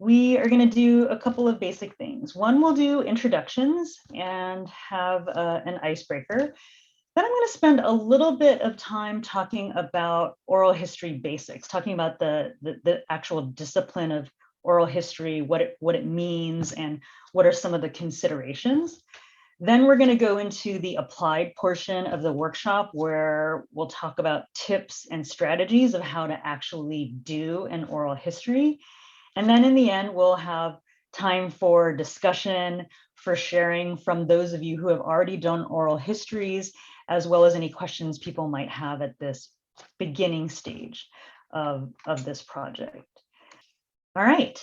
we are going to do a couple of basic things. One, we'll do introductions and have an icebreaker. Then I'm going to spend a little bit of time talking about oral history basics, talking about the actual discipline of oral history, what it means, and what are some of the considerations. Then we're going to go into the applied portion of the workshop where we'll talk about tips and strategies of how to actually do an oral history. And then in the end, we'll have time for discussion, for sharing from those of you who have already done oral histories, as well as any questions people might have at this beginning stage of this project. All right.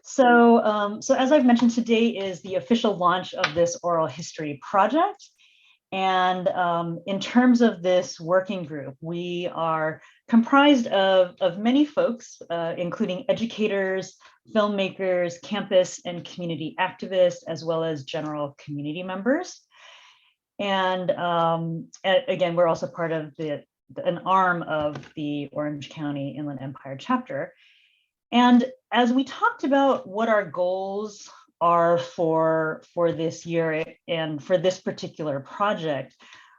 So, so as I've mentioned, today is the official launch of this oral history project. And in terms of this working group, we are comprised of many folks, including educators, filmmakers, campus and community activists, as well as general community members. And again, we're also part of an arm of the Orange County Inland Empire chapter. And as we talked about what our goals are for this year and for this particular project,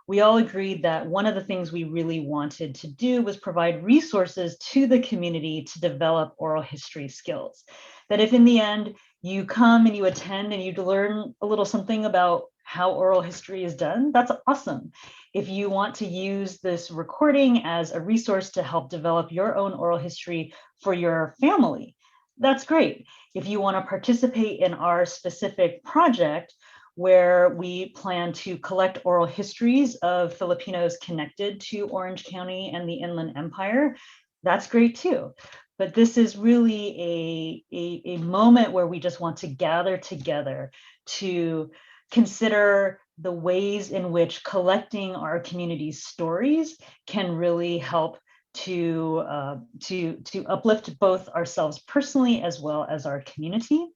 we all agreed that one of the things we really wanted to do was provide resources to the community to develop oral history skills. That if in the end you come and you attend and you learn a little something about how oral history is done, that's awesome. If you want to use this recording as a resource to help develop your own oral history for your family, that's great. If you want to participate in our specific project, where we plan to collect oral histories of Filipinos connected to Orange County and the Inland Empire, that's great too. But this is really a moment where we just want to gather together to consider the ways in which collecting our community's stories can really help to uplift both ourselves personally as well as our community.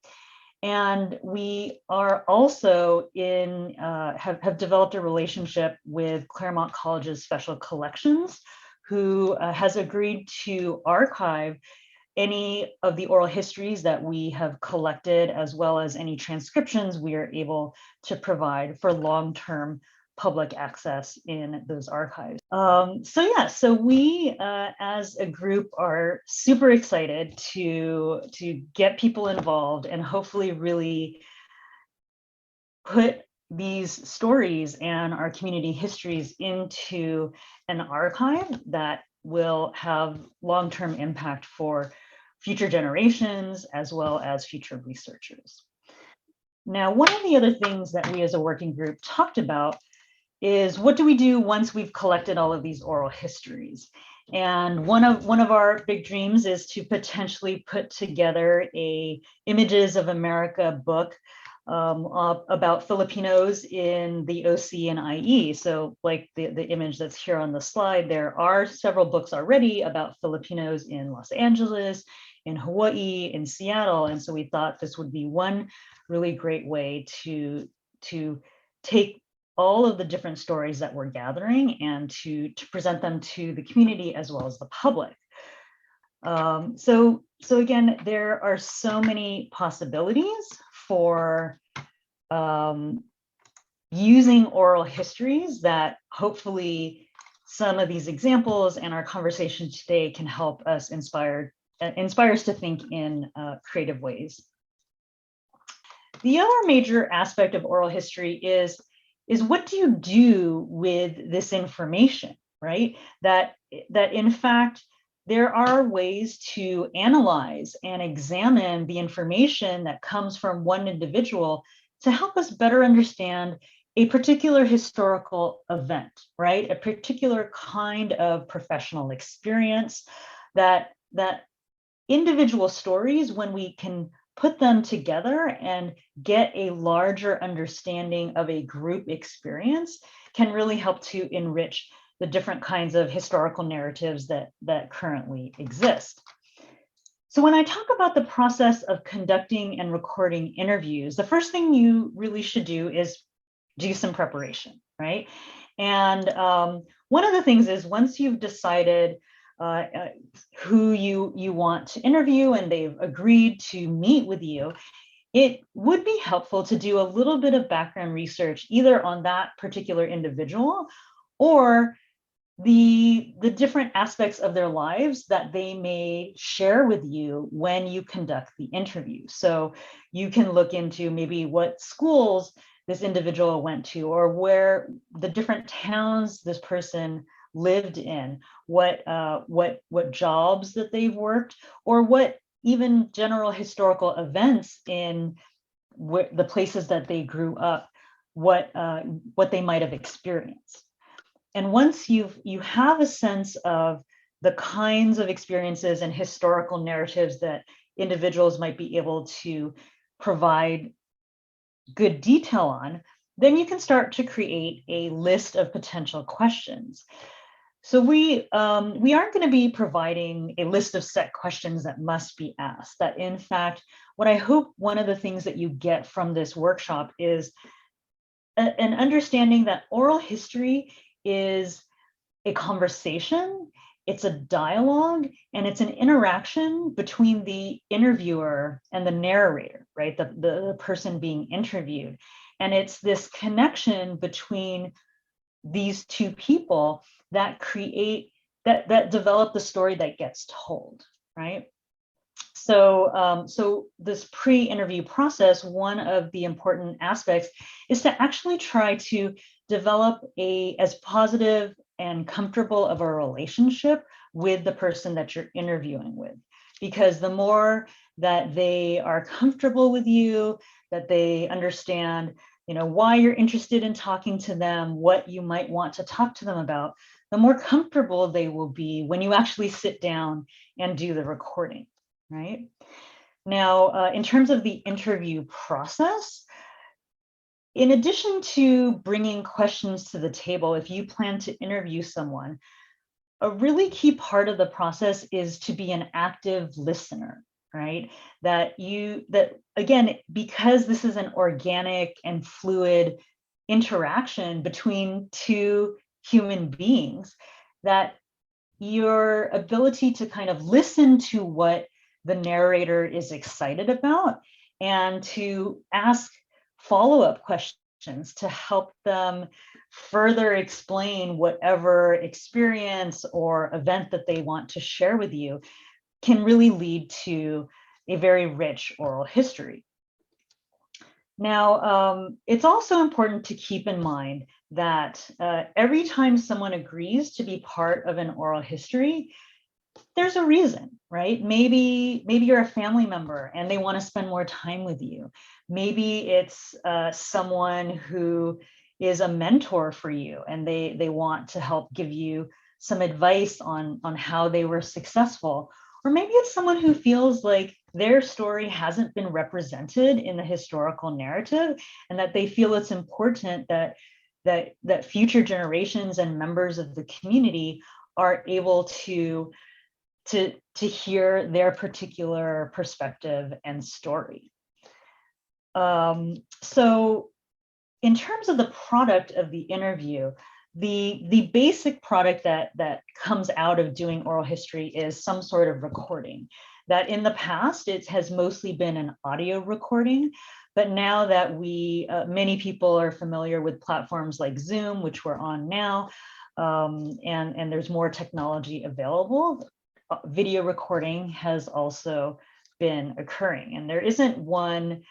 And we are also have developed a relationship with Claremont College's Special Collections, who has agreed to archive any of the oral histories that we have collected, as well as any transcriptions we are able to provide for long-term public access in those archives. So we as a group are super excited to get people involved and hopefully really put these stories and our community histories into an archive that will have long-term impact for future generations as well as future researchers. Now, one of the other things that we as a working group talked about is what do we do once we've collected all of these oral histories? And one of our big dreams is to potentially put together a Images of America book about Filipinos in the OC and IE. So like the image that's here on the slide, there are several books already about Filipinos in Los Angeles, in Hawaii, in Seattle. And so we thought this would be one really great way to take all of the different stories that we're gathering and to present them to the community as well as the public. So again, there are so many possibilities for using oral histories that hopefully some of these examples and our conversation today can help us inspire us to think in creative ways. The other major aspect of oral history is what do you do with this information, right? That in fact, there are ways to analyze and examine the information that comes from one individual to help us better understand a particular historical event, right? A particular kind of professional experience, that individual stories, when we can put them together and get a larger understanding of a group experience, can really help to enrich the different kinds of historical narratives that currently exist. So when I talk about the process of conducting and recording interviews, the first thing you really should do is do some preparation, right? And one of the things is, once you've decided who you want to interview and they've agreed to meet with you, it would be helpful to do a little bit of background research either on that particular individual or the different aspects of their lives that they may share with you when you conduct the interview. So you can look into maybe what schools this individual went to, or where the different towns this person lived in, what jobs that they've worked, or what even general historical events in the places that they grew up, what they might have experienced. And once you have a sense of the kinds of experiences and historical narratives that individuals might be able to provide good detail on, then you can start to create a list of potential questions. So we aren't going to be providing a list of set questions that must be asked. That in fact, what I hope one of the things that you get from this workshop is an understanding that oral history is a conversation, it's a dialogue, and it's an interaction between the interviewer and the narrator, right? The person being interviewed. And it's this connection between these two people that create, that develop the story that gets told, right? So, so this pre-interview process, one of the important aspects is to actually try to develop as positive and comfortable of a relationship with the person that you're interviewing with. Because the more that they are comfortable with you, that they understand, why you're interested in talking to them, what you might want to talk to them about, the more comfortable they will be when you actually sit down and do the recording, right? Now, in terms of the interview process, in addition to bringing questions to the table, if you plan to interview someone, a really key part of the process is to be an active listener, right? That again, because this is an organic and fluid interaction between two human beings, that your ability to kind of listen to what the narrator is excited about and to ask follow-up questions to help them further explain whatever experience or event that they want to share with you can really lead to a very rich oral history. Now, it's also important to keep in mind that every time someone agrees to be part of an oral history, there's a reason, right? Maybe you're a family member and they want to spend more time with you. Maybe it's someone who is a mentor for you and they want to help give you some advice on how they were successful. Or maybe it's someone who feels like their story hasn't been represented in the historical narrative and that they feel it's important that future generations and members of the community are able to hear their particular perspective and story. So in terms of the product of the interview, the basic product that comes out of doing oral history is some sort of recording. That in the past, it has mostly been an audio recording, but now that many people are familiar with platforms like Zoom, which we're on now, and there's more technology available, video recording has also been occurring. And there isn't one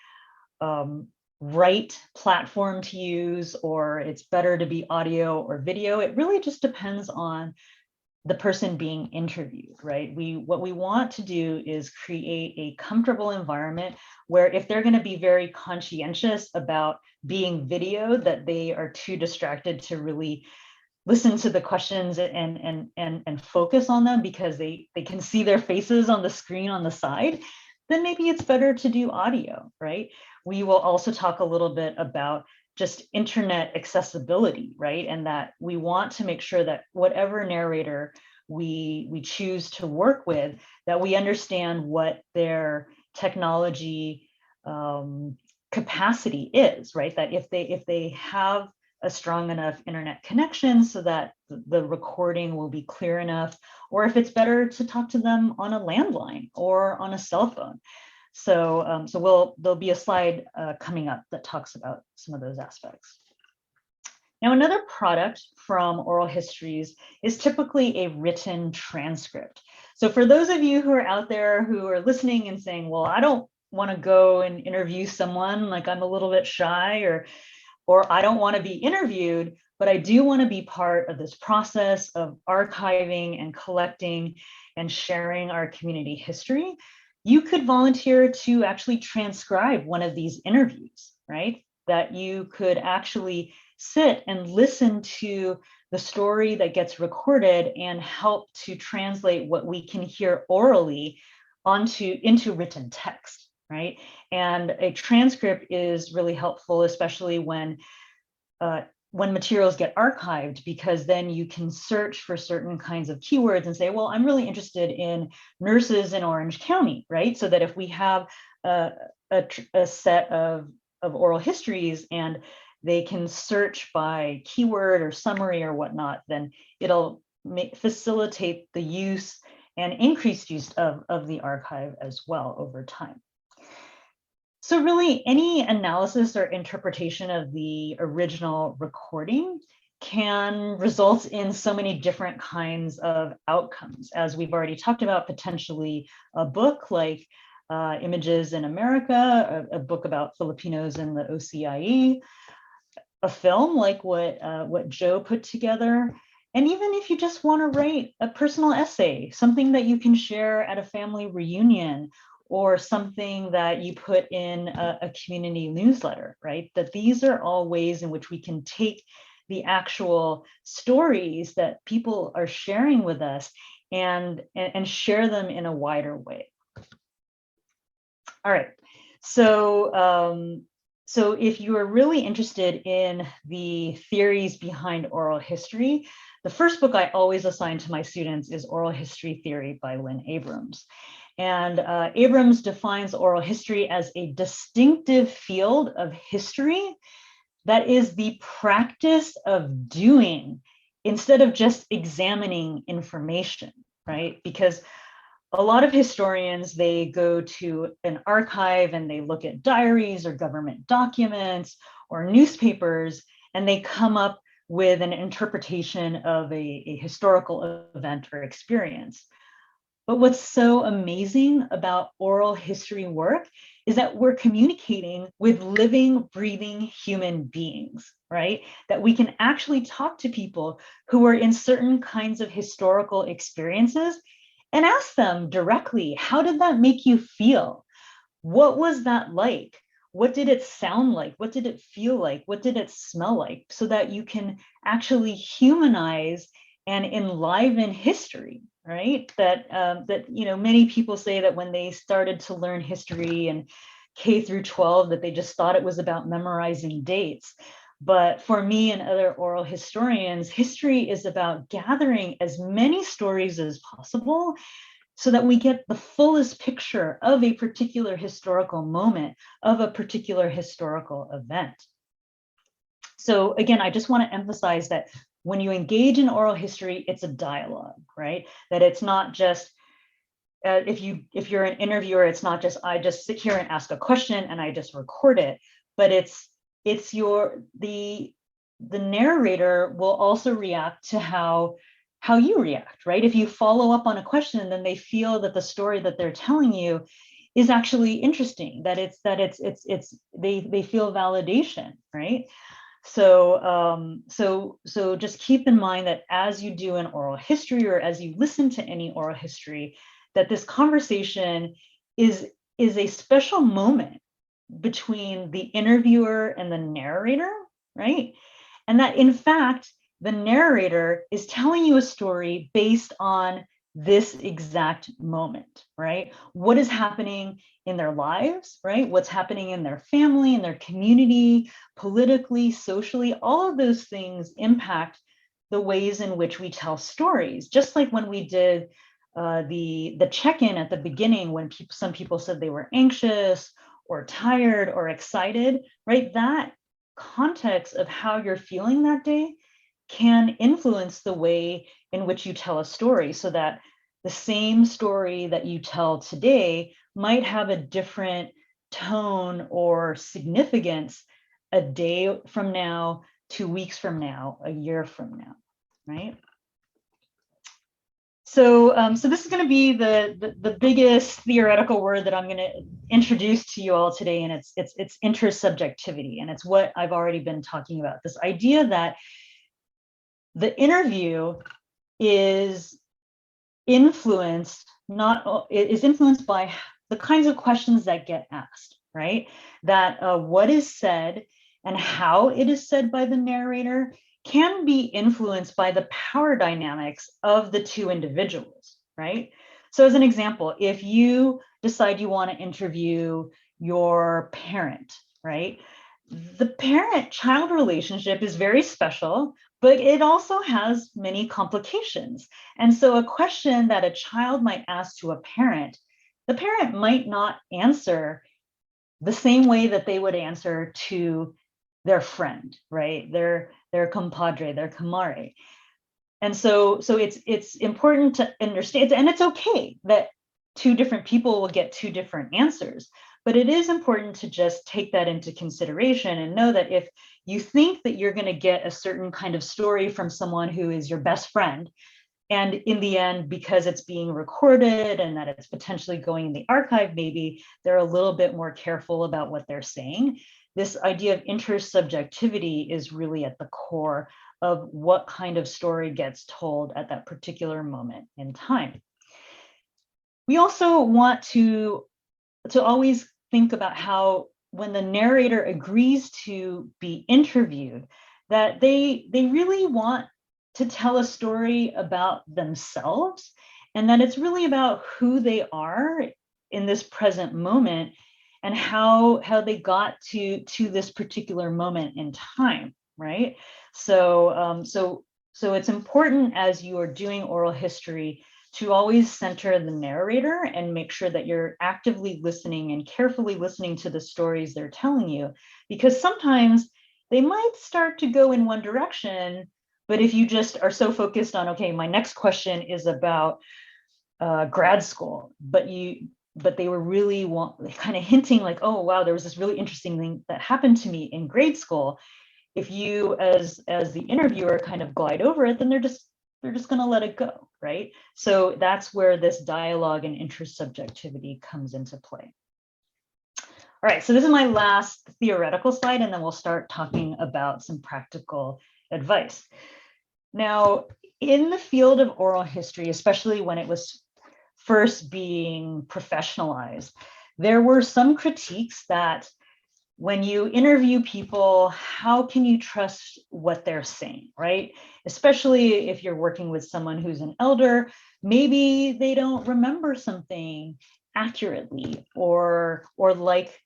right platform to use, or it's better to be audio or video. It really just depends on the person being interviewed, right? What we want to do is create a comfortable environment where if they're going to be very conscientious about being videoed, that they are too distracted to really listen to the questions and focus on them because they can see their faces on the screen on the side, then maybe it's better to do audio, right? We will also talk a little bit about just internet accessibility, right? And that we want to make sure that whatever narrator we choose to work with, that we understand what their technology capacity is, right? That if they have a strong enough internet connection so that the recording will be clear enough, or if it's better to talk to them on a landline or on a cell phone. So, there'll be a slide coming up that talks about some of those aspects. Now, another product from oral histories is typically a written transcript. So for those of you who are out there who are listening and saying, well, I don't want to go and interview someone, like I'm a little bit shy, or I don't want to be interviewed, but I do want to be part of this process of archiving and collecting and sharing our community history, you could volunteer to actually transcribe one of these interviews, right? That you could actually sit and listen to the story that gets recorded and help to translate what we can hear orally into written text, right? And a transcript is really helpful, especially when materials get archived, because then you can search for certain kinds of keywords and say, well, I'm really interested in nurses in Orange County, right? So that if we have a set of oral histories and they can search by keyword or summary or whatnot, then it'll facilitate the use and increased use of the archive as well over time. So really, any analysis or interpretation of the original recording can result in so many different kinds of outcomes. As we've already talked about, potentially a book like Images in America, a book about Filipinos in the OCIE, a film like what Jo put together, and even if you just want to write a personal essay, something that you can share at a family reunion, or something that you put in a community newsletter, right? That these are all ways in which we can take the actual stories that people are sharing with us and share them in a wider way. All right, so so if you are really interested in the theories behind oral history, the first book I always assign to my students is Oral History Theory by Lynn Abrams. And Abrams defines oral history as a distinctive field of history that is the practice of doing instead of just examining information, right? Because a lot of historians, they go to an archive and they look at diaries or government documents or newspapers, and they come up with an interpretation of a historical event or experience. But what's so amazing about oral history work is that we're communicating with living, breathing human beings, right? That we can actually talk to people who are in certain kinds of historical experiences and ask them directly, how did that make you feel? What was that like? What did it sound like? What did it feel like? What did it smell like? So that you can actually humanize and enliven history, right? That many people say that when they started to learn history and K through 12, that they just thought it was about memorizing dates. But for me and other oral historians, history is about gathering as many stories as possible so that we get the fullest picture of a particular historical moment, of a particular historical event. So again, I just want to emphasize that when you engage in oral history, it's a dialogue, right? That it's not just, if you're an interviewer, it's not just, I just sit here and ask a question and I just record it, but the narrator will also react to how you react, right? If you follow up on a question, then they feel that the story that they're telling you is actually interesting, that they feel validation, right? So just keep in mind that as you do an oral history, or as you listen to any oral history, that this conversation is a special moment between the interviewer and the narrator, right? And that in fact, the narrator is telling you a story based on this exact moment, right? What is happening in their lives, right? What's happening in their family, in their community, politically, socially, all of those things impact the ways in which we tell stories. Just like when we did the check-in at the beginning, when some people said they were anxious or tired or excited, right? That context of how you're feeling that day can influence the way in which you tell a story, so that the same story that you tell today might have a different tone or significance a day from now, 2 weeks from now, a year from now, right? So, so this is going to be the biggest theoretical word that I'm going to introduce to you all today, and it's intersubjectivity, and it's what I've already been talking about. This idea that the interview is influenced by the kinds of questions that get asked, right? That what is said and how it is said by the narrator can be influenced by the power dynamics of the two individuals, right? So as an example, if you decide you want to interview your parent, right? The parent-child relationship is very special, but it also has many complications. And so a question that a child might ask to a parent, the parent might not answer the same way that they would answer to their friend, right? Their compadre, their comadre. And so it's important to understand, and it's okay that two different people will get two different answers, but it is important to just take that into consideration and know that if you think that you're going to get a certain kind of story from someone who is your best friend, and in the end, because it's being recorded and that it's potentially going in the archive, maybe they're a little bit more careful about what they're saying. This idea of intersubjectivity is really at the core of what kind of story gets told at that particular moment in time. We also want to always think about how when the narrator agrees to be interviewed, that they really want to tell a story about themselves, and that it's really about who they are in this present moment and how they got to this particular moment in time, right? So so it's important as you are doing oral history to always center the narrator and make sure that you're actively listening and carefully listening to the stories they're telling you, because sometimes they might start to go in one direction, but if you just are so focused on, okay, my next question is about grad school, but they were really kind of hinting like, oh, wow, there was this really interesting thing that happened to me in grade school. If you, as the interviewer, kind of glide over it, then they're just going to let it go, right? So that's where this dialogue and intersubjectivity comes into play. All right, so this is my last theoretical slide, and then we'll start talking about some practical advice. Now, in the field of oral history, especially when it was first being professionalized, there were some critiques that when you interview people, how can you trust what they're saying, right? Especially if you're working with someone who's an elder, maybe they don't remember something accurately or like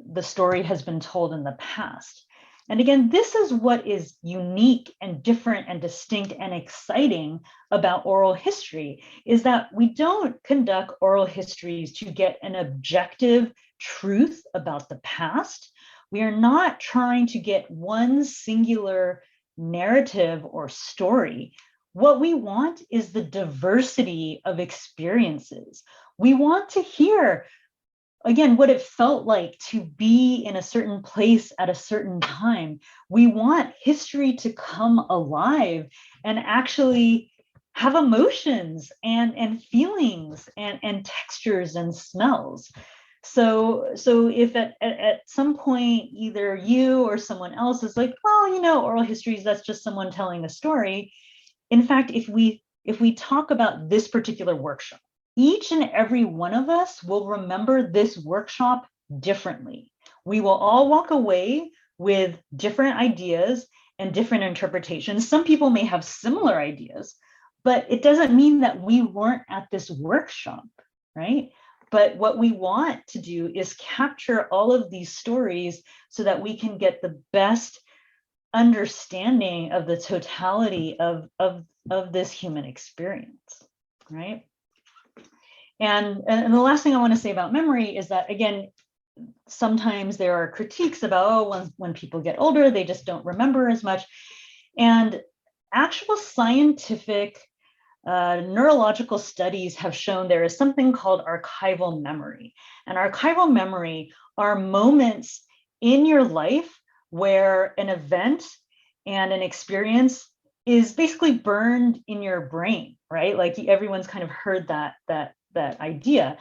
the story has been told in the past. And again, this is what is unique and different and distinct and exciting about oral history, is that we don't conduct oral histories to get an objective truth about the past. We are not trying to get one singular narrative or story. What we want is the diversity of experiences. We want to hear, again, what it felt like to be in a certain place at a certain time. We want history to come alive and actually have emotions and feelings and textures and smells. So if at some point either you or someone else is like, well, you know, oral histories, that's just someone telling a story. In fact, if we talk about this particular workshop, each and every one of us will remember this workshop differently. We will all walk away with different ideas and different interpretations. Some people may have similar ideas, but it doesn't mean that we weren't at this workshop, right? But what we want to do is capture all of these stories so that we can get the best understanding of the totality of this human experience, right? And the last thing I want to say about memory is that, again, sometimes there are critiques about, oh, when people get older, they just don't remember as much. And actual scientific neurological studies have shown there is something called archival memory. And archival memory are moments in your life where an event and an experience is basically burned in your brain, right? Like everyone's kind of heard that idea.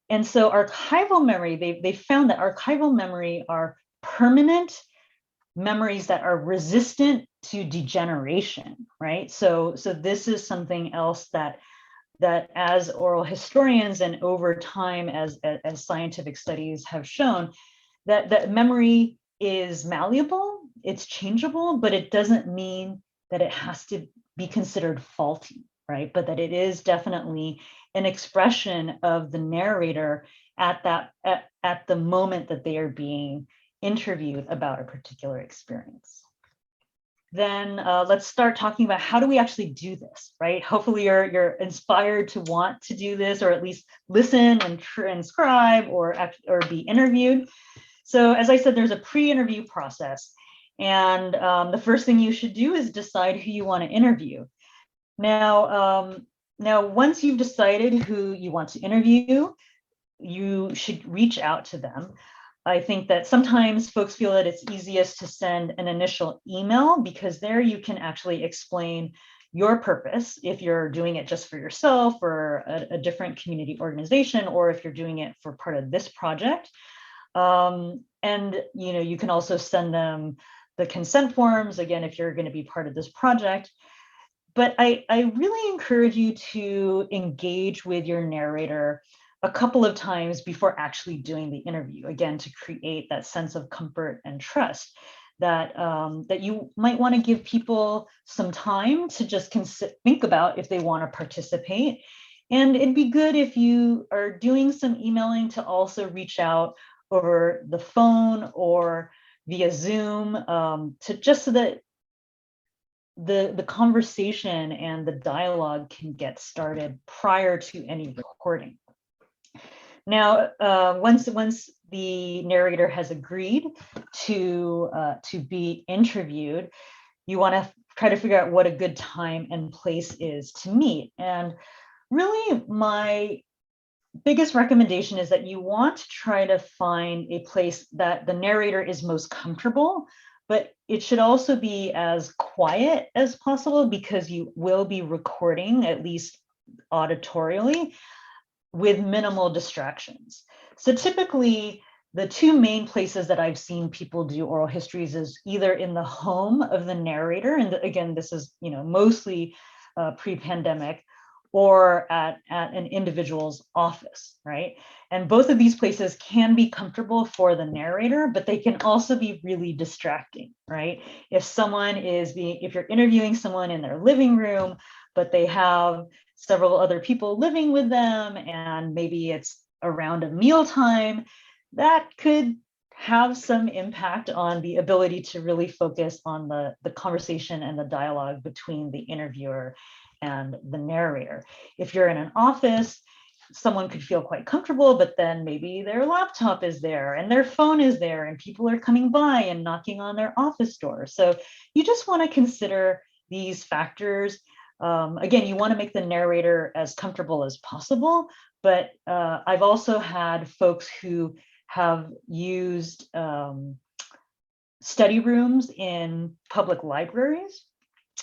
And so archival memory, they found that archival memory are permanent memories that are resistant to degeneration, right? So this is something else that as oral historians and over time as scientific studies have shown, that memory is malleable, it's changeable, but it doesn't mean that it has to be considered faulty, right? But that it is definitely an expression of the narrator at the moment that they are being interviewed about a particular experience. Then let's start talking about how do we actually do this, right? Hopefully you're inspired to want to do this, or at least listen and transcribe or be interviewed. So as I said, there's a pre-interview process. And the first thing you should do is decide who you want to interview. Now, once you've decided who you want to interview, you should reach out to them. I think that sometimes folks feel that it's easiest to send an initial email, because there you can actually explain your purpose, if you're doing it just for yourself or a different community organization, or if you're doing it for part of this project. And you can also send them the consent forms, again, if you're going to be part of this project. But I really encourage you to engage with your narrator a couple of times before actually doing the interview, again, to create that sense of comfort and trust that you might want to give people some time to just think about if they want to participate. And it'd be good if you are doing some emailing to also reach out over the phone or via Zoom, to just so that the conversation and the dialogue can get started prior to any recording. Now, once the narrator has agreed to be interviewed, you want to try to figure out what a good time and place is to meet. And really, my biggest recommendation is that you want to try to find a place that the narrator is most comfortable, but it should also be as quiet as possible, because you will be recording, at least auditorially, with minimal distractions. So typically, the two main places that I've seen people do oral histories is either in the home of the narrator, and again, this is mostly pre-pandemic, or at an individual's office, right? And both of these places can be comfortable for the narrator, but they can also be really distracting, right? If you're interviewing someone in their living room, but they have several other people living with them, and maybe it's around a mealtime, that could have some impact on the ability to really focus on the conversation and the dialogue between the interviewer and the narrator. If you're in an office, someone could feel quite comfortable, but then maybe their laptop is there and their phone is there and people are coming by and knocking on their office door. So you just want to consider these factors. Again, you want to make the narrator as comfortable as possible, but I've also had folks who have used study rooms in public libraries,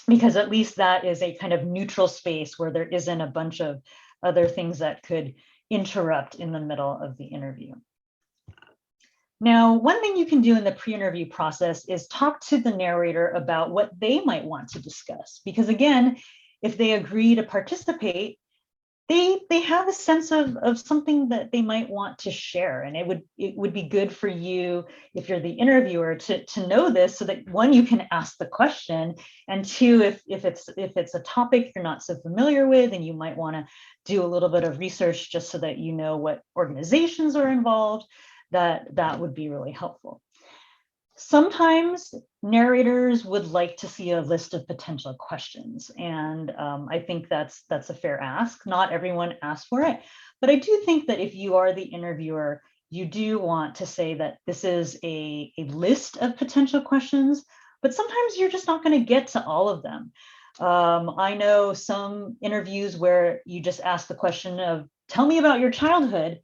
because at least that is a kind of neutral space where there isn't a bunch of other things that could interrupt in the middle of the interview. Now, one thing you can do in the pre-interview process is talk to the narrator about what they might want to discuss, because again, if they agree to participate, they have a sense of something that they might want to share. And it would be good for you, if you're the interviewer, to know this, so that one, you can ask the question, and two, if it's a topic you're not so familiar with and you might want to do a little bit of research just so that you know what organizations are involved, that would be really helpful. Sometimes narrators would like to see a list of potential questions, and I think that's a fair ask. Not everyone asks for it, but I do think that if you are the interviewer, you do want to say that this is a list of potential questions, but sometimes you're just not going to get to all of them. I know some interviews where you just ask the question of, tell me about your childhood,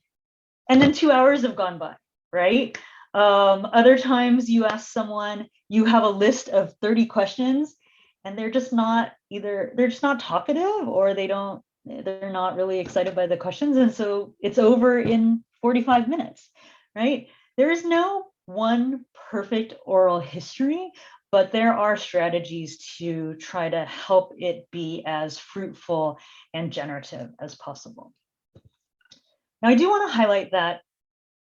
and then 2 hours have gone by, right? Other times you ask someone, you have a list of 30 questions, and they're just not talkative, or they're not really excited by the questions. And so it's over in 45 minutes, right? There is no one perfect oral history, but there are strategies to try to help it be as fruitful and generative as possible. Now, I do want to highlight that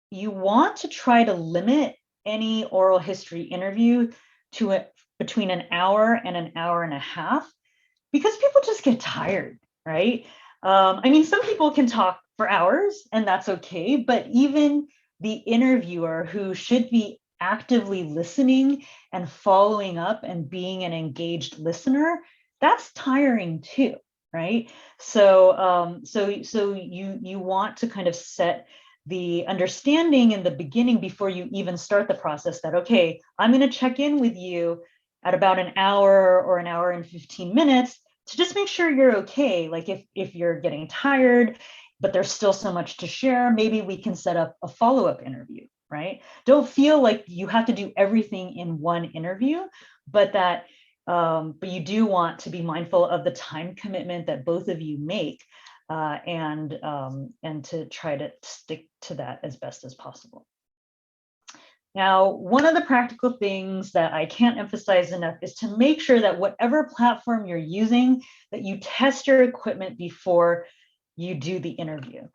you want to try to limit any oral history interview to between an hour and an hour and a half, because people just get tired, right? I mean, some people can talk for hours and that's okay, but even the interviewer, who should be actively listening and following up and being an engaged listener, that's tiring too, right? So you want to kind of set the understanding in the beginning before you even start the process that, okay, I'm going to check in with you at about an hour or an hour and 15 minutes to just make sure you're okay. Like if you're getting tired, but there's still so much to share, maybe we can set up a follow-up interview, right? Don't feel like you have to do everything in one interview, but you do want to be mindful of the time commitment that both of you make, and to try to stick to that as best as possible. Now, one of the practical things that I can't emphasize enough is to make sure that whatever platform you're using, that you test your equipment before you do the interview.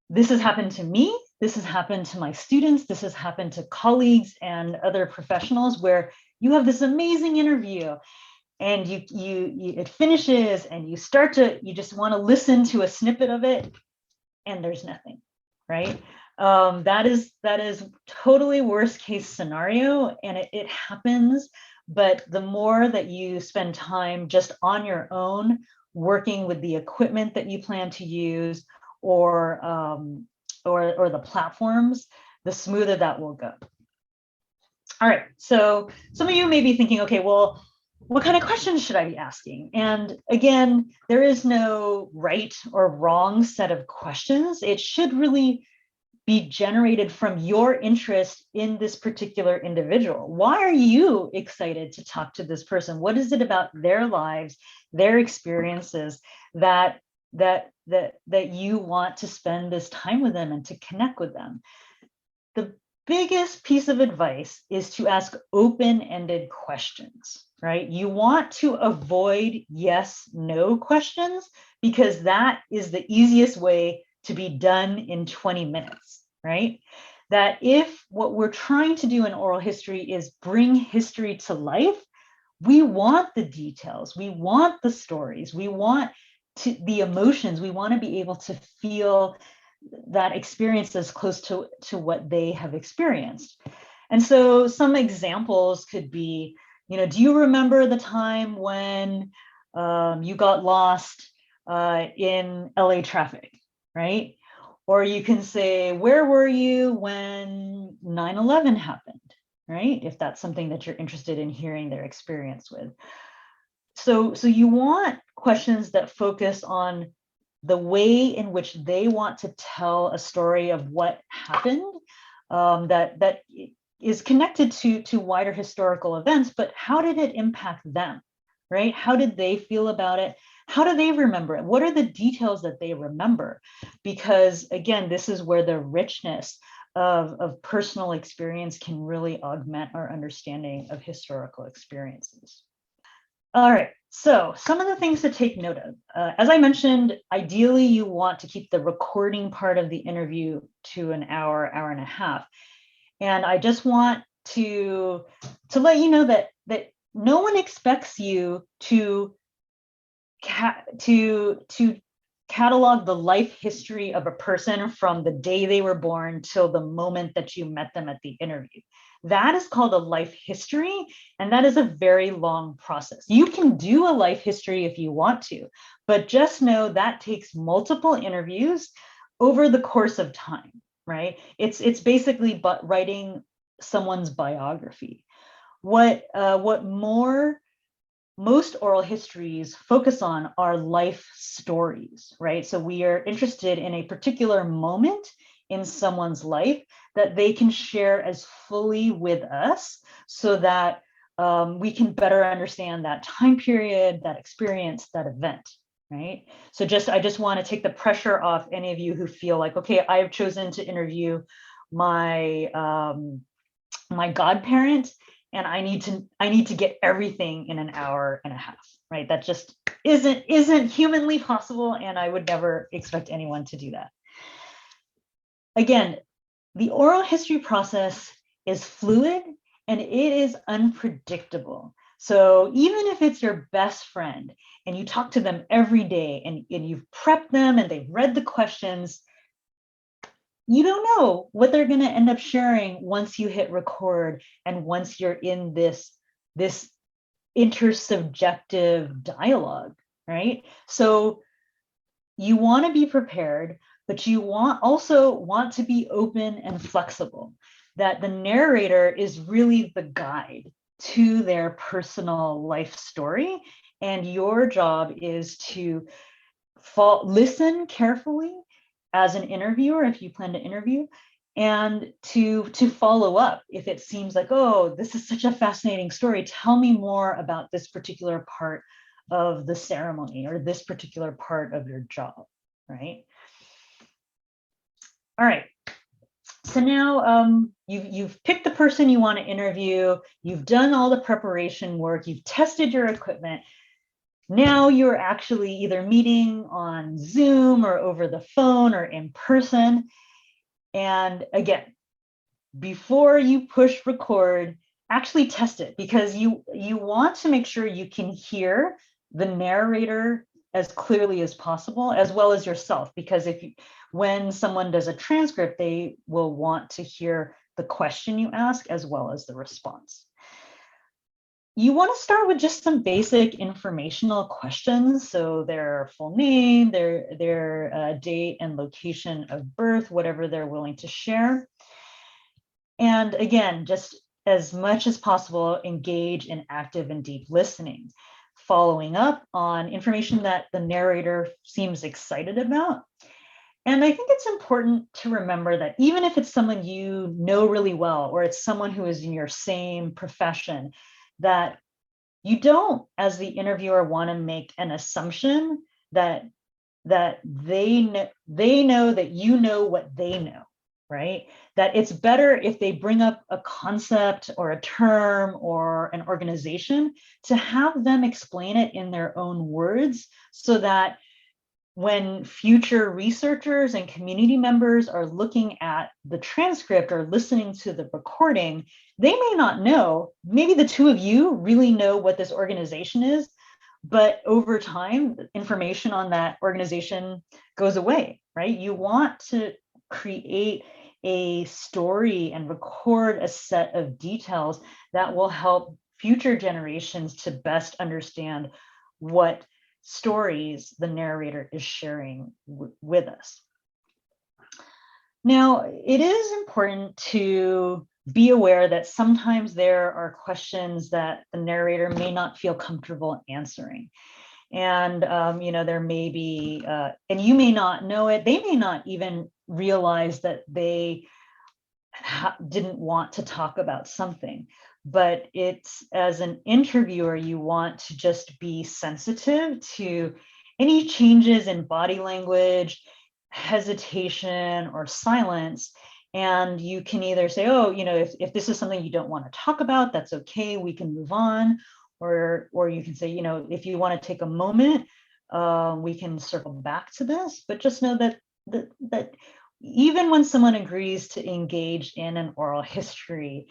This has happened to me, this has happened to my students, this has happened to colleagues and other professionals, where you have this amazing interview and it finishes and you just want to listen to a snippet of it and there's nothing, right? That is totally worst case scenario, and it happens. But the more that you spend time just on your own, working with the equipment that you plan to use, or the platforms, the smoother that will go. All right, so some of you may be thinking, okay, well, what kind of questions should I be asking? And again, there is no right or wrong set of questions. It should really be generated from your interest in this particular individual. Why are you excited to talk to this person? What is it about their lives, their experiences, that you want to spend this time with them and to connect with them? The biggest piece of advice is to ask open-ended questions, right? You want to avoid yes, no questions, because that is the easiest way to be done in 20 minutes, right? That if what we're trying to do in oral history is bring history to life, we want the details, we want the stories, we want the emotions, we want to be able to feel that experience as close to what they have experienced. And so some examples could be, do you remember the time when you got lost in LA traffic, right? Or you can say, where were you when 9/11 happened, right? If that's something that you're interested in hearing their experience with. So you want questions that focus on the way in which they want to tell a story of what happened, that is connected to wider historical events, but how did it impact them, right? How did they feel about it? How do they remember it? What are the details that they remember? Because again, this is where the richness of personal experience can really augment our understanding of historical experiences. All right, so some of the things to take note of. As I mentioned, ideally you want to keep the recording part of the interview to an hour, hour and a half. And I just want to let you know that no one expects you to catalog the life history of a person from the day they were born till the moment that you met them at the interview. That is called a life history, and that is a very long process. You can do a life history if you want to, but just know that takes multiple interviews over the course of time. right? It's basically but writing someone's biography. What most oral histories focus on are life stories, right? So we are interested in a particular moment in someone's life that they can share as fully with us, so that we can better understand that time period, that experience, that event, right? So I just want to take the pressure off any of you who feel like, okay, I've chosen to interview my my godparent, and I need to get everything in an hour and a half, right? That just isn't humanly possible, and I would never expect anyone to do that. Again, the oral history process is fluid and it is unpredictable. So even if it's your best friend and you talk to them every day, and you've prepped them and they've read the questions, you don't know what they're going to end up sharing once you hit record and once you're in this intersubjective dialogue, right? So you want to be prepared, but you also want to be open and flexible, that the narrator is really the guide to their personal life story, and your job is to listen carefully as an interviewer, if you plan to interview, and to follow up if it seems like, oh, this is such a fascinating story, tell me more about this particular part of the ceremony or this particular part of your job, right? All right. So now you've picked the person you want to interview, you've done all the preparation work, you've tested your equipment. Now you're actually either meeting on Zoom or over the phone or in person. And again, before you push record, actually test it, because you want to make sure you can hear the narrator as clearly as possible, as well as yourself, because when someone does a transcript, they will want to hear the question you ask as well as the response. You want to start with just some basic informational questions. So their full name, their date and location of birth, whatever they're willing to share. And again, just as much as possible, engage in active and deep listening, following up on information that the narrator seems excited about. And I think it's important to remember that even if it's someone you know really well, or it's someone who is in your same profession, that you don't, as the interviewer, want to make an assumption that they know that you know what they know, right? That it's better if they bring up a concept or a term or an organization, to have them explain it in their own words, so that when future researchers and community members are looking at the transcript or listening to the recording, they may not know, maybe the two of you really know what this organization is, but over time, information on that organization goes away, right? You want to create a story and record a set of details that will help future generations to best understand what stories the narrator is sharing with us. Now, it is important to be aware that sometimes there are questions that the narrator may not feel comfortable answering. And, there may be, and you may not know it, they may not even realize that they didn't want to talk about something. But it's, as an interviewer, you want to just be sensitive to any changes in body language, hesitation, or silence. And you can either say, oh, if this is something you don't want to talk about, that's okay, we can move on. Or you can say, if you want to take a moment, we can circle back to this. But just know that even when someone agrees to engage in an oral history,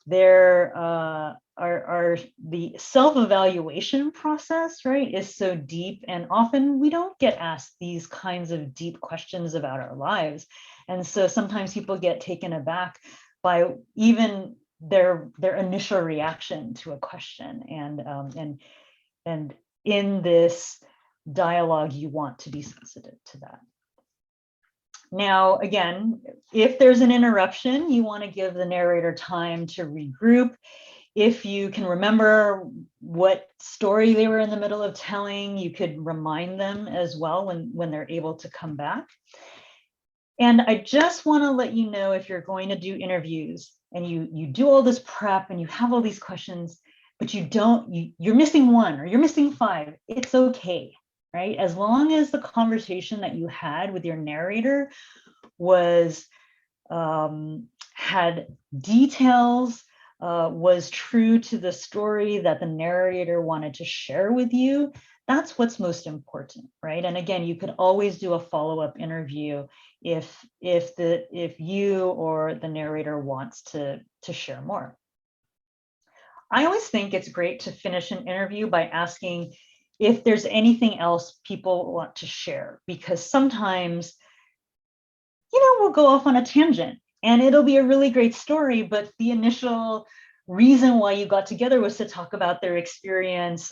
there are the self-evaluation process, right, is so deep, and often we don't get asked these kinds of deep questions about our lives. And so sometimes people get taken aback by even their initial reaction to a question. And in this dialogue, you want to be sensitive to that. Now, again, if there's an interruption, you want to give the narrator time to regroup. If you can remember what story they were in the middle of telling, you could remind them as well when they're able to come back. And I just want to let you know, if you're going to do interviews and you do all this prep and you have all these questions, but you're missing one or you're missing five, it's okay, right? As long as the conversation that you had with your narrator was had details, was true to the story that the narrator wanted to share with you, that's what's most important, right? And again, you could always do a follow-up interview if you or the narrator wants to share more. I always think it's great to finish an interview by asking if there's anything else people want to share, because sometimes, we'll go off on a tangent and it'll be a really great story, but the initial reason why you got together was to talk about their experience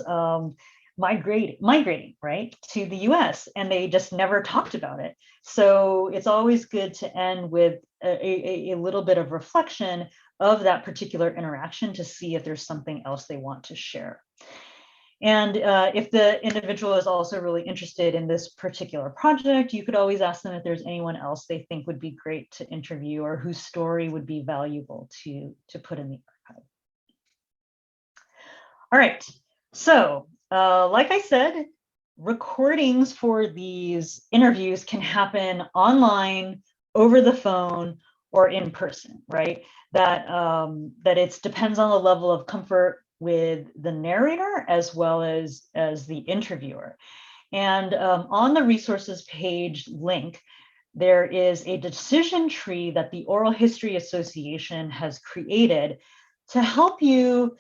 migrating, right, to the US, and they just never talked about it. So it's always good to end with a little bit of reflection of that particular interaction to see if there's something else they want to share. And if the individual is also really interested in this particular project, you could always ask them if there's anyone else they think would be great to interview or whose story would be valuable to put in the archive. All right, so like I said, recordings for these interviews can happen online, over the phone, or in person, right? That it depends on the level of comfort with the narrator as well as the interviewer. And on the resources page link, there is a decision tree that the Oral History Association has created to help you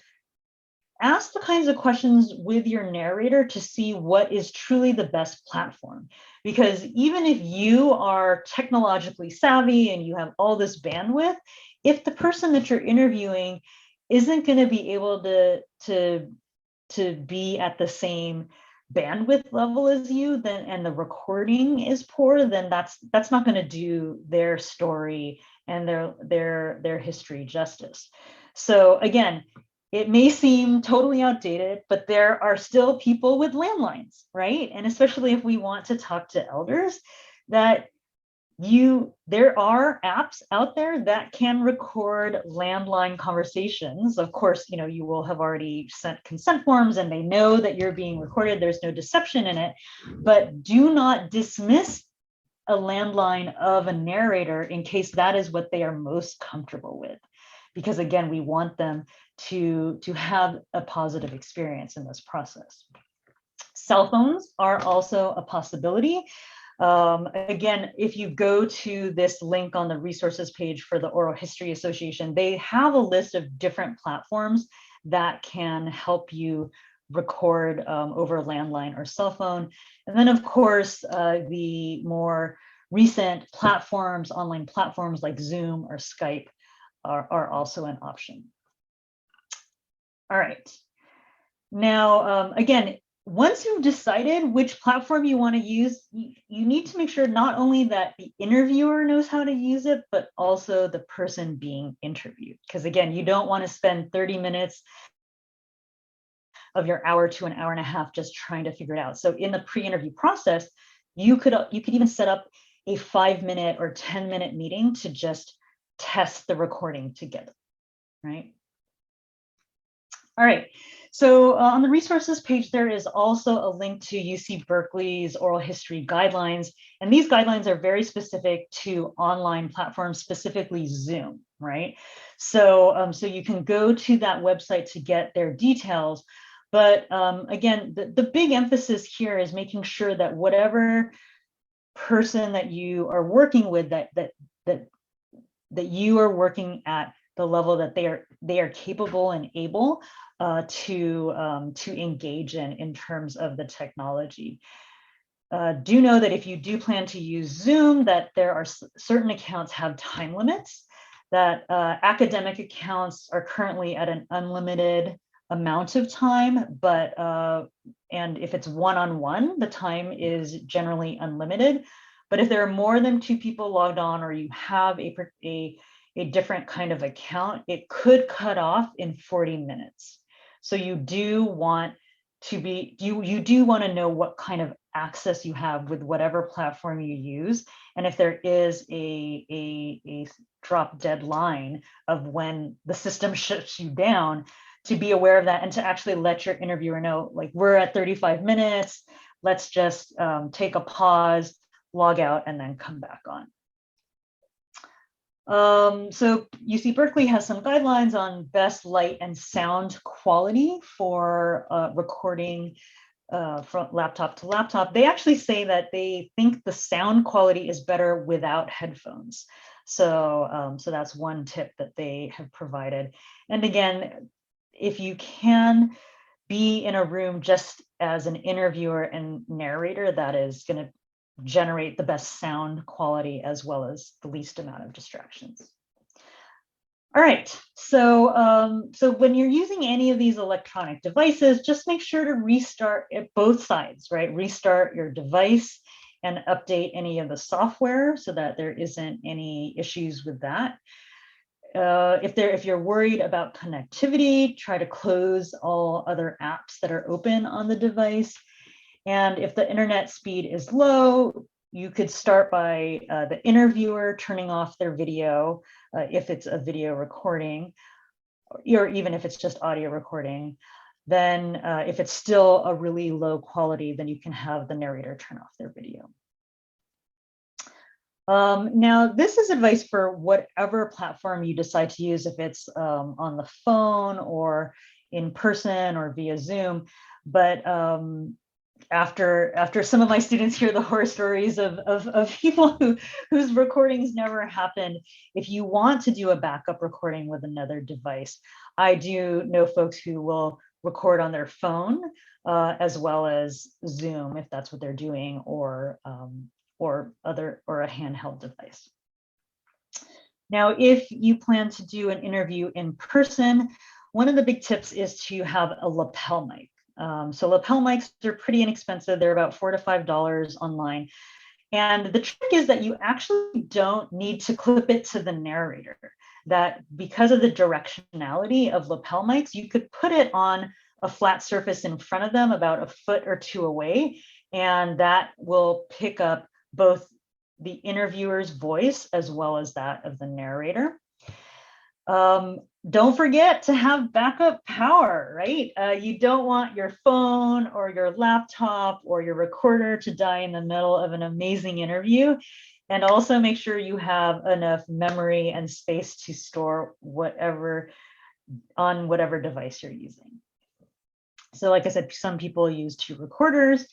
ask the kinds of questions with your narrator to see what is truly the best platform. Because even if you are technologically savvy and you have all this bandwidth, if the person that you're interviewing isn't going to be able to be at the same bandwidth level as you, then, and the recording is poor, then that's not going to do their story and their history justice. So again, it may seem totally outdated, but there are still people with landlines, right? And especially if we want to talk to elders, there are apps out there that can record landline conversations. Of course, you will have already sent consent forms and they know that you're being recorded. There's no deception in it, but do not dismiss a landline of a narrator in case that is what they are most comfortable with. Because again, we want them to have a positive experience in this process. Cell phones are also a possibility. Again, if you go to this link on the resources page for the Oral History Association, they have a list of different platforms that can help you record over landline or cell phone. And then of course, the more recent platforms, online platforms like Zoom or Skype are also an option. All right. Now, again, once you've decided which platform you want to use, you need to make sure not only that the interviewer knows how to use it, but also the person being interviewed. Because again, you don't want to spend 30 minutes of your hour to an hour and a half just trying to figure it out. So in the pre-interview process, you could even set up a 5-minute or 10-minute meeting to just test the recording together, right? All right, so on the resources page, there is also a link to UC Berkeley's oral history guidelines. And these guidelines are very specific to online platforms, specifically Zoom, right? So, so you can go to that website to get their details. But again, the big emphasis here is making sure that whatever person that you are working with, that you are working at the level that they are capable and able to engage in terms of the technology. Do know that if you do plan to use Zoom, that there are certain accounts have time limits, that academic accounts are currently at an unlimited amount of time, but and if it's one-on-one, the time is generally unlimited. But if there are more than 2 people logged on, or you have a different kind of account, it could cut off in 40 minutes. So you do want to be, you do want to know what kind of access you have with whatever platform you use. And if there is a drop dead line of when the system shuts you down, to be aware of that and to actually let your interviewer know, like, we're at 35 minutes, let's just take a pause, log out, and then come back on. So UC Berkeley has some guidelines on best light and sound quality for recording from laptop to laptop. They actually say that they think the sound quality is better without headphones. So, so that's one tip that they have provided. And again, if you can be in a room just as an interviewer and narrator, that is going to generate the best sound quality as well as the least amount of distractions. All right, so so when you're using any of these electronic devices, just make sure to restart at both sides, right? Restart your device and update any of the software so that there isn't any issues with that. If you're worried about connectivity, try to close all other apps that are open on the device. And if the internet speed is low, you could start by the interviewer turning off their video if it's a video recording, or even if it's just audio recording. Then if it's still a really low quality, then you can have the narrator turn off their video. Now, this is advice for whatever platform you decide to use, if it's on the phone or in person or via Zoom. But after some of my students hear the horror stories of people whose recordings never happened, if you want to do a backup recording with another device, I do know folks who will record on their phone as well as Zoom if that's what they're doing, or a handheld device. Now, if you plan to do an interview in person, one of the big tips is to have a lapel mic. So lapel mics are pretty inexpensive. They're about $4 to $5 online. And the trick is that you actually don't need to clip it to the narrator. That because of the directionality of lapel mics, you could put it on a flat surface in front of them about a foot or two away, and that will pick up both the interviewer's voice as well as that of the narrator. Don't forget to have backup power, right? You don't want your phone or your laptop or your recorder to die in the middle of an amazing interview. And also make sure you have enough memory and space to store whatever on whatever device you're using. So like I said, some people use 2 recorders.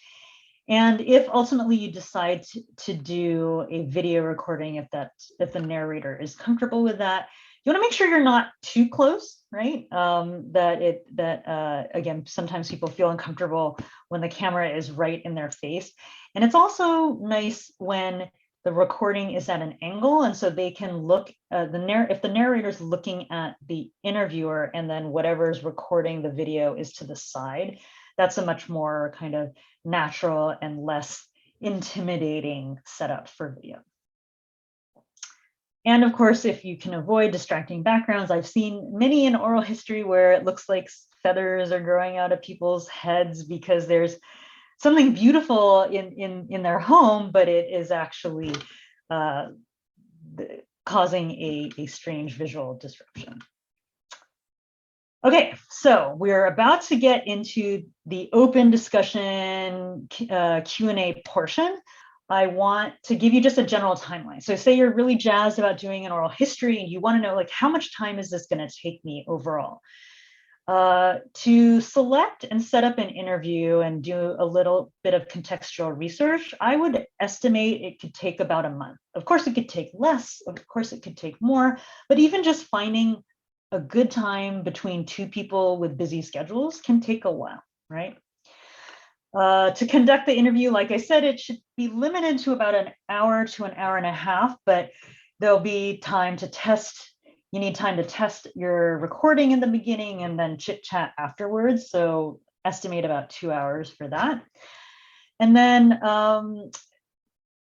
And if ultimately you decide to do a video recording, if the narrator is comfortable with that, you want to make sure you're not too close, right? Again, sometimes people feel uncomfortable when the camera is right in their face. And it's also nice when the recording is at an angle, and so they can look, if the narrator's looking at the interviewer and then whatever's recording the video is to the side, that's a much more kind of natural and less intimidating setup for video. And of course, if you can avoid distracting backgrounds, I've seen many in oral history where it looks like feathers are growing out of people's heads because there's something beautiful in their home, but it is actually causing a strange visual disruption. Okay, so we're about to get into the open discussion Q&A portion. I want to give you just a general timeline. So say you're really jazzed about doing an oral history and you want to know, like, how much time is this going to take me overall? To select and set up an interview and do a little bit of contextual research, I would estimate it could take about a month. Of course, it could take less. Of course, it could take more. But even just finding a good time between 2 people with busy schedules can take a while, right? To conduct the interview, like I said, it should be limited to about an hour to an hour and a half, but there'll be time to test. You need time to test your recording in the beginning and then chit chat afterwards. So estimate about 2 hours for that. And then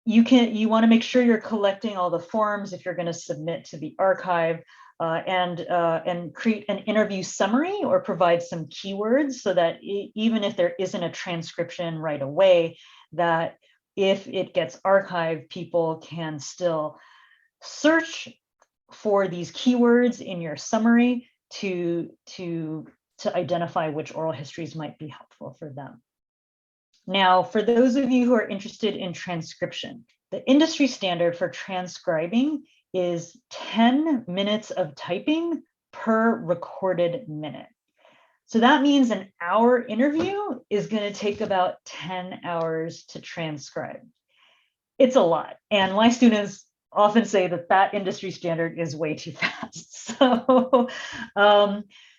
you want to make sure you're collecting all the forms if you're going to submit to the archive, and create an interview summary or provide some keywords so that even if there isn't a transcription right away, that if it gets archived, people can still search for these keywords in your summary to identify which oral histories might be helpful for them. Now, for those of you who are interested in transcription, the industry standard for transcribing is 10 minutes of typing per recorded minute. So that means an hour interview is going to take about 10 hours to transcribe. It's a lot. And my students often say that that industry standard is way too fast.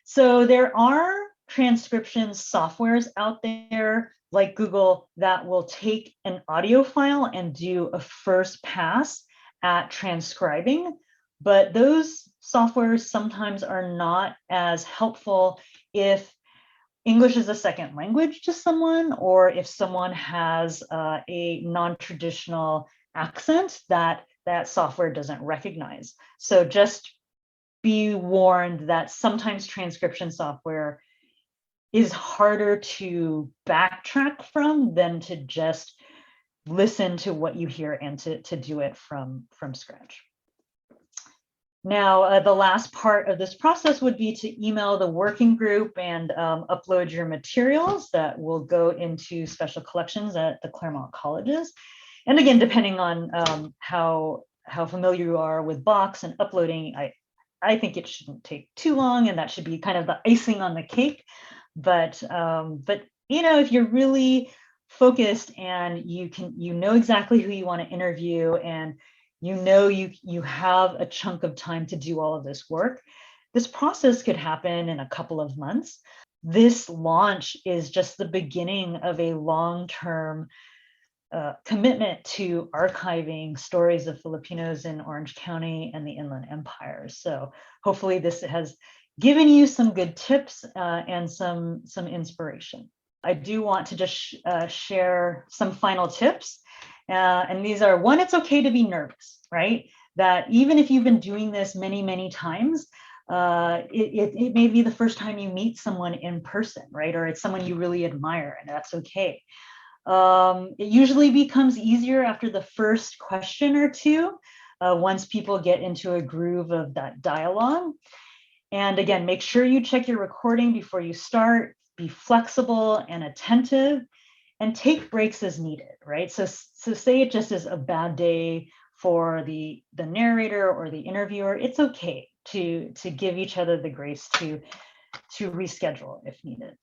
So there are transcription softwares out there like Google that will take an audio file and do a first pass at transcribing, but those softwares sometimes are not as helpful if English is a second language to someone, or if someone has a non-traditional accent that software doesn't recognize. So just be warned that sometimes transcription software is harder to backtrack from than to just listen to what you hear and to do it from scratch. Now, the last part of this process would be to email the working group and upload your materials that will go into special collections at the Claremont colleges. And again, depending on how familiar you are with Box and uploading, I think it shouldn't take too long, and that should be kind of the icing on the cake. But you know, if you're really focused and you know exactly who you want to interview, and you know you have a chunk of time to do all of this work, this process could happen in a couple of months. This launch is just the beginning of a long-term commitment to archiving stories of Filipinos in Orange County and the Inland Empire. So hopefully this has given you some good tips and some inspiration. I do want to just share some final tips. And these are: one, it's okay to be nervous, right? That even if you've been doing this many, many times, it may be the first time you meet someone in person, right? Or it's someone you really admire, and that's okay. It usually becomes easier after the first question or two, once people get into a groove of that dialogue. And again, make sure you check your recording before you start, be flexible and attentive, and take breaks as needed, right? So say it just is a bad day for the narrator or the interviewer, it's okay to give each other the grace to reschedule if needed.